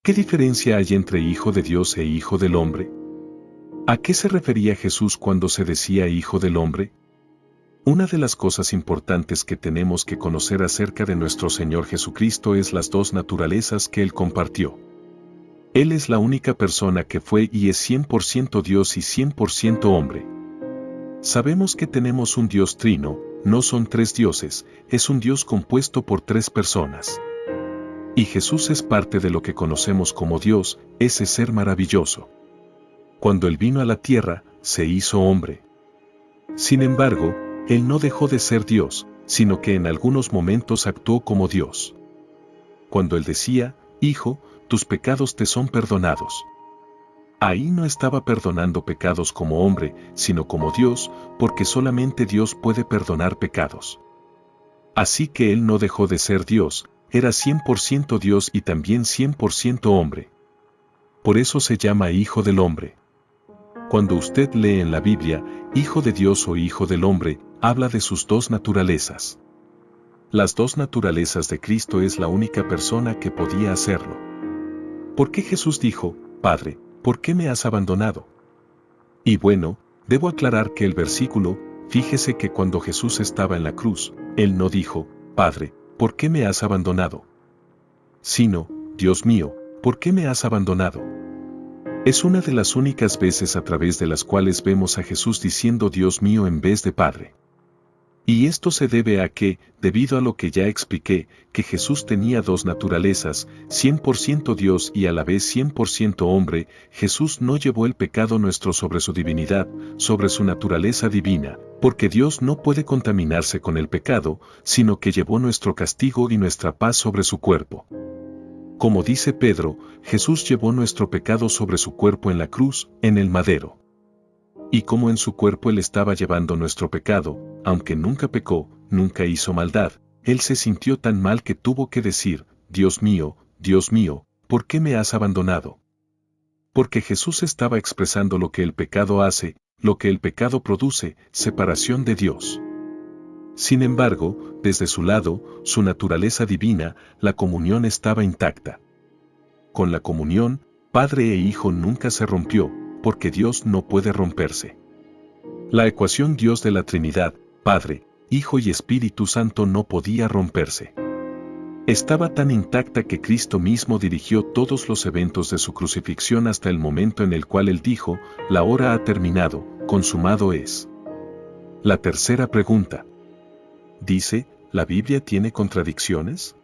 ¿Qué diferencia hay entre hijo de Dios e hijo del hombre? ¿A qué se refería Jesús cuando se decía hijo del hombre? Una de las cosas importantes que tenemos que conocer acerca de nuestro Señor Jesucristo es las dos naturalezas que Él compartió. Él es la única persona que fue y es 100% Dios y 100% hombre. Sabemos que tenemos un Dios trino, no son tres dioses, es un Dios compuesto por tres personas. Y Jesús es parte de lo que conocemos como Dios, ese ser maravilloso. Cuando Él vino a la tierra, se hizo hombre. Sin embargo, Él no dejó de ser Dios, sino que en algunos momentos actuó como Dios. Cuando Él decía, Hijo, tus pecados te son perdonados. Ahí no estaba perdonando pecados como hombre, sino como Dios, porque solamente Dios puede perdonar pecados. Así que Él no dejó de ser Dios, era 100% Dios y también 100% hombre. Por eso se llama Hijo del Hombre. Cuando usted lee en la Biblia, Hijo de Dios o Hijo del Hombre, habla de sus dos naturalezas. Las dos naturalezas de Cristo es la única persona que podía hacerlo. ¿Por qué Jesús dijo, Padre, ¿por qué me has abandonado? Y bueno, debo aclarar que el versículo, fíjese que cuando Jesús estaba en la cruz, Él no dijo, Padre, ¿por qué me has abandonado? Sino, Dios mío, ¿por qué me has abandonado? Es una de las únicas veces a través de las cuales vemos a Jesús diciendo Dios mío en vez de Padre. Y esto se debe a que, debido a lo que ya expliqué, que Jesús tenía dos naturalezas, 100% Dios y a la vez 100% hombre, Jesús no llevó el pecado nuestro sobre su divinidad, sobre su naturaleza divina, porque Dios no puede contaminarse con el pecado, sino que llevó nuestro castigo y nuestra paz sobre su cuerpo. Como dice Pedro, Jesús llevó nuestro pecado sobre su cuerpo en la cruz, en el madero. Y como en su cuerpo Él estaba llevando nuestro pecado, aunque nunca pecó, nunca hizo maldad, Él se sintió tan mal que tuvo que decir, Dios mío, ¿por qué me has abandonado? Porque Jesús estaba expresando lo que el pecado hace, lo que el pecado produce, separación de Dios. Sin embargo, desde su lado, su naturaleza divina, la comunión estaba intacta. Con la comunión, Padre e Hijo nunca se rompió, porque Dios no puede romperse. La ecuación Dios de la Trinidad, Padre, Hijo y Espíritu Santo no podía romperse. Estaba tan intacta que Cristo mismo dirigió todos los eventos de su crucifixión hasta el momento en el cual Él dijo, la hora ha terminado, consumado es. La tercera pregunta. Dice, ¿la Biblia tiene contradicciones?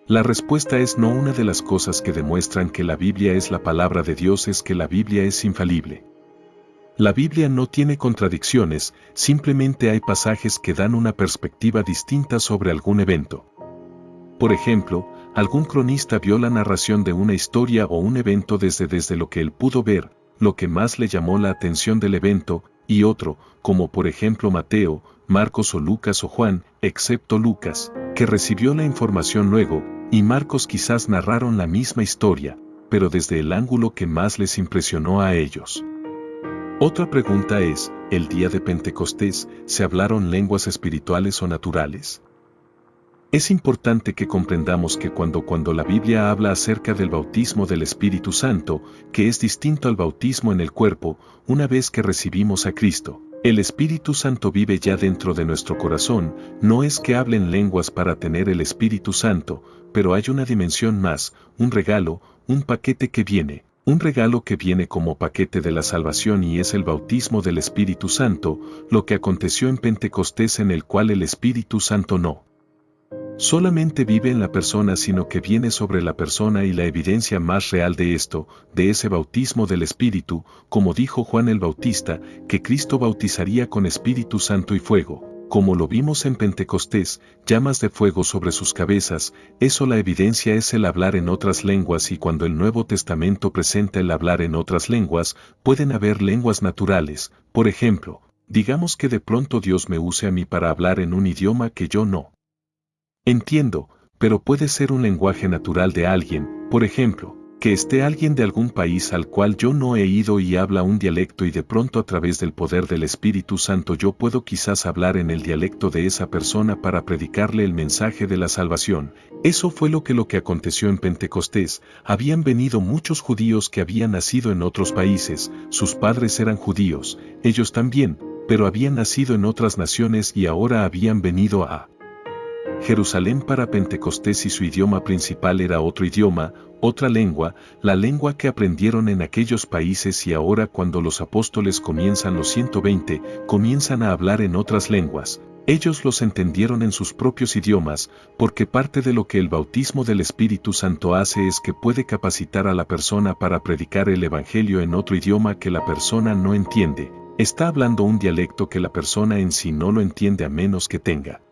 La respuesta es no. Una de las cosas que demuestran que la Biblia es la palabra de Dios es que la Biblia es infalible. La Biblia no tiene contradicciones, simplemente hay pasajes que dan una perspectiva distinta sobre algún evento. Por ejemplo, algún cronista vio la narración de una historia o un evento desde lo que él pudo ver, lo que más le llamó la atención del evento, y otro, como por ejemplo Mateo, Marcos o Lucas o Juan, excepto Lucas, que recibió la información luego, y Marcos quizás narraron la misma historia, pero desde el ángulo que más les impresionó a ellos. Otra pregunta es, ¿el día de Pentecostés se hablaron lenguas espirituales o naturales? Es importante que comprendamos que cuando la Biblia habla acerca del bautismo del Espíritu Santo, que es distinto al bautismo en el cuerpo, una vez que recibimos a Cristo, el Espíritu Santo vive ya dentro de nuestro corazón, no es que hablen lenguas para tener el Espíritu Santo, pero hay una dimensión más, un regalo, un paquete que viene. Un regalo que viene como paquete de la salvación y es el bautismo del Espíritu Santo, lo que aconteció en Pentecostés en el cual el Espíritu Santo no solamente vive en la persona sino que viene sobre la persona y la evidencia más real de esto, de ese bautismo del Espíritu, como dijo Juan el Bautista, que Cristo bautizaría con Espíritu Santo y fuego. Como lo vimos en Pentecostés, llamas de fuego sobre sus cabezas, eso la evidencia es el hablar en otras lenguas y cuando el Nuevo Testamento presenta el hablar en otras lenguas, pueden haber lenguas naturales, por ejemplo, digamos que de pronto Dios me use a mí para hablar en un idioma que yo no entiendo, pero puede ser un lenguaje natural de alguien, por ejemplo, Que esté alguien de algún país al cual yo no he ido y habla un dialecto y de pronto a través del poder del Espíritu Santo yo puedo quizás hablar en el dialecto de esa persona para predicarle el mensaje de la salvación. Eso fue lo que aconteció en Pentecostés. Habían venido muchos judíos que habían nacido en otros países, sus padres eran judíos, ellos también, pero habían nacido en otras naciones y ahora habían venido a Jerusalén para Pentecostés y su idioma principal era otro idioma, otra lengua, la lengua que aprendieron en aquellos países y ahora cuando los apóstoles comienzan los 120, comienzan a hablar en otras lenguas. Ellos los entendieron en sus propios idiomas, porque parte de lo que el bautismo del Espíritu Santo hace es que puede capacitar a la persona para predicar el Evangelio en otro idioma que la persona no entiende. Está hablando un dialecto que la persona en sí no lo entiende a menos que tenga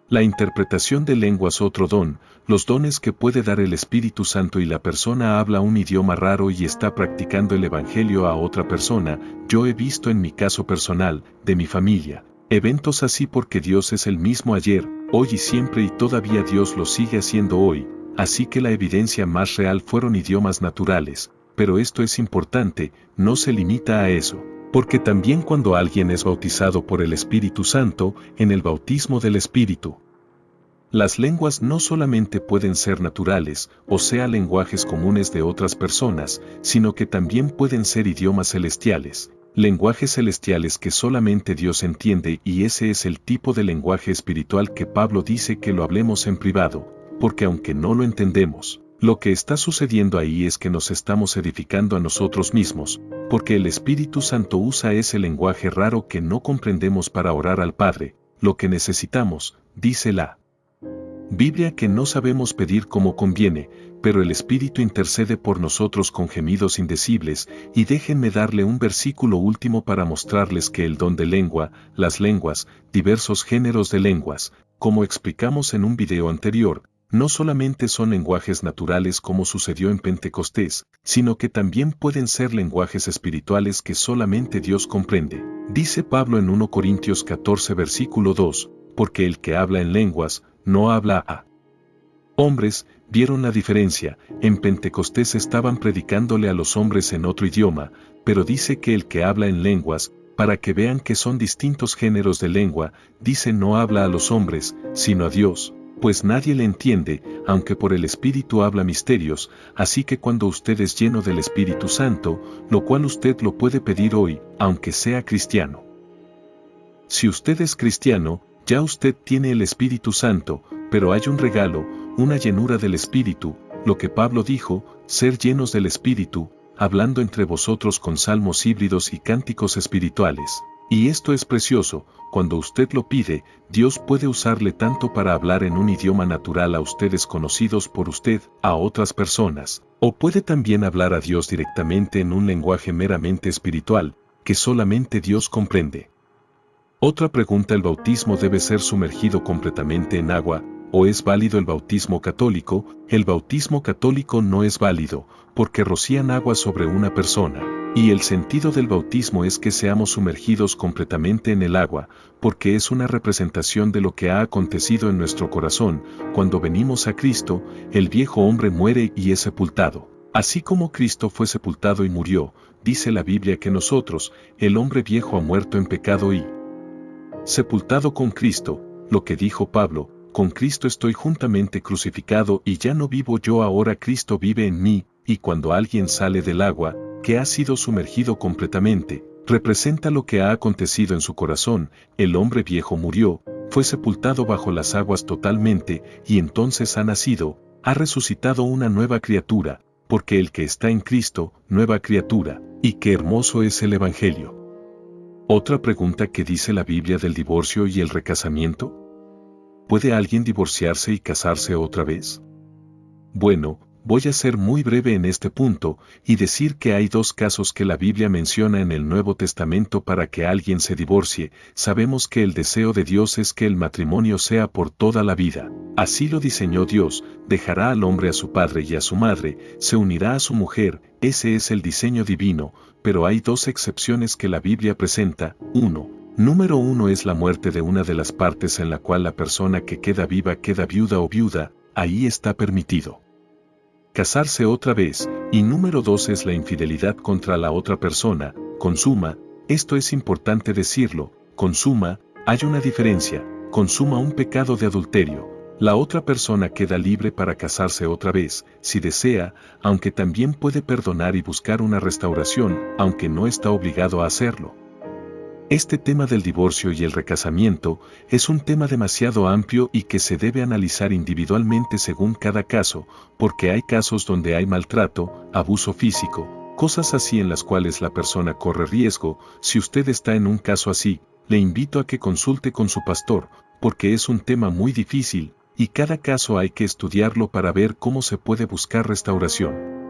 la interpretación de lenguas, otro don, los dones que puede dar el Espíritu Santo, y la persona habla un idioma raro y está practicando el Evangelio a otra persona. Yo he visto en mi caso personal, de mi familia, eventos así porque Dios es el mismo ayer, hoy y siempre y todavía Dios lo sigue haciendo hoy, así que la evidencia más real fueron idiomas naturales, pero esto es importante, no se limita a eso. Porque también cuando alguien es bautizado por el Espíritu Santo, en el bautismo del Espíritu, las lenguas no solamente pueden ser naturales, o sea lenguajes comunes de otras personas, sino que también pueden ser idiomas celestiales, lenguajes celestiales que solamente Dios entiende, y ese es el tipo de lenguaje espiritual que Pablo dice que lo hablemos en privado, porque aunque no lo entendemos, lo que está sucediendo ahí es que nos estamos edificando a nosotros mismos, porque el Espíritu Santo usa ese lenguaje raro que no comprendemos para orar al Padre. Lo que necesitamos, dice la Biblia, que no sabemos pedir como conviene, pero el Espíritu intercede por nosotros con gemidos indecibles. Y déjenme darle un versículo último para mostrarles que el don de lengua, las lenguas, diversos géneros de lenguas, como explicamos en un video anterior, no solamente son lenguajes naturales como sucedió en Pentecostés, sino que también pueden ser lenguajes espirituales que solamente Dios comprende. Dice Pablo en 1 Corintios 14 versículo 2, porque el que habla en lenguas, no habla a hombres. Vieron la diferencia, en Pentecostés estaban predicándole a los hombres en otro idioma, pero dice que el que habla en lenguas, para que vean que son distintos géneros de lengua, dice no habla a los hombres, sino a Dios. Pues nadie le entiende, aunque por el Espíritu habla misterios, así que cuando usted es lleno del Espíritu Santo, lo cual usted lo puede pedir hoy, aunque sea cristiano. Si usted es cristiano, ya usted tiene el Espíritu Santo, pero hay un regalo, una llenura del Espíritu, lo que Pablo dijo, ser llenos del Espíritu, hablando entre vosotros con salmos híbridos y cánticos espirituales. Y esto es precioso, cuando usted lo pide, Dios puede usarle tanto para hablar en un idioma natural a ustedes conocidos por usted, a otras personas, o puede también hablar a Dios directamente en un lenguaje meramente espiritual, que solamente Dios comprende. Otra pregunta: ¿el bautismo debe ser sumergido completamente en agua, o es válido el bautismo católico? El bautismo católico no es válido, porque rocían agua sobre una persona. Y el sentido del bautismo es que seamos sumergidos completamente en el agua, porque es una representación de lo que ha acontecido en nuestro corazón. Cuando venimos a Cristo, el viejo hombre muere y es sepultado. Así como Cristo fue sepultado y murió, dice la Biblia que nosotros, el hombre viejo, ha muerto en pecado y sepultado con Cristo. Lo que dijo Pablo: con Cristo estoy juntamente crucificado y ya no vivo yo ahora, Cristo vive en mí. Y cuando alguien sale del agua, que ha sido sumergido completamente, representa lo que ha acontecido en su corazón. El hombre viejo murió, fue sepultado bajo las aguas totalmente, y entonces ha nacido, ha resucitado una nueva criatura, porque el que está en Cristo, nueva criatura. Y qué hermoso es el Evangelio. Otra pregunta: ¿qué dice la Biblia del divorcio y el recasamiento? ¿Puede alguien divorciarse y casarse otra vez? Bueno, voy a ser muy breve en este punto, y decir que hay dos casos que la Biblia menciona en el Nuevo Testamento para que alguien se divorcie. Sabemos que el deseo de Dios es que el matrimonio sea por toda la vida. Así lo diseñó Dios: dejará al hombre a su padre y a su madre, se unirá a su mujer. Ese es el diseño divino, pero hay dos excepciones que la Biblia presenta. Número uno es la muerte de una de las partes, en la cual la persona que queda viva queda viuda o viuda. Ahí está permitido. casarse otra vez, y número 2 es la infidelidad contra la otra persona, consuma, esto es importante decirlo, consuma, hay una diferencia, consuma un pecado de adulterio, la otra persona queda libre para casarse otra vez, si desea, aunque también puede perdonar y buscar una restauración, aunque no está obligado a hacerlo. Este tema del divorcio y el recasamiento es un tema demasiado amplio y que se debe analizar individualmente según cada caso, porque hay casos donde hay maltrato, abuso físico, cosas así en las cuales la persona corre riesgo. Si usted está en un caso así, le invito a que consulte con su pastor, porque es un tema muy difícil, y cada caso hay que estudiarlo para ver cómo se puede buscar restauración.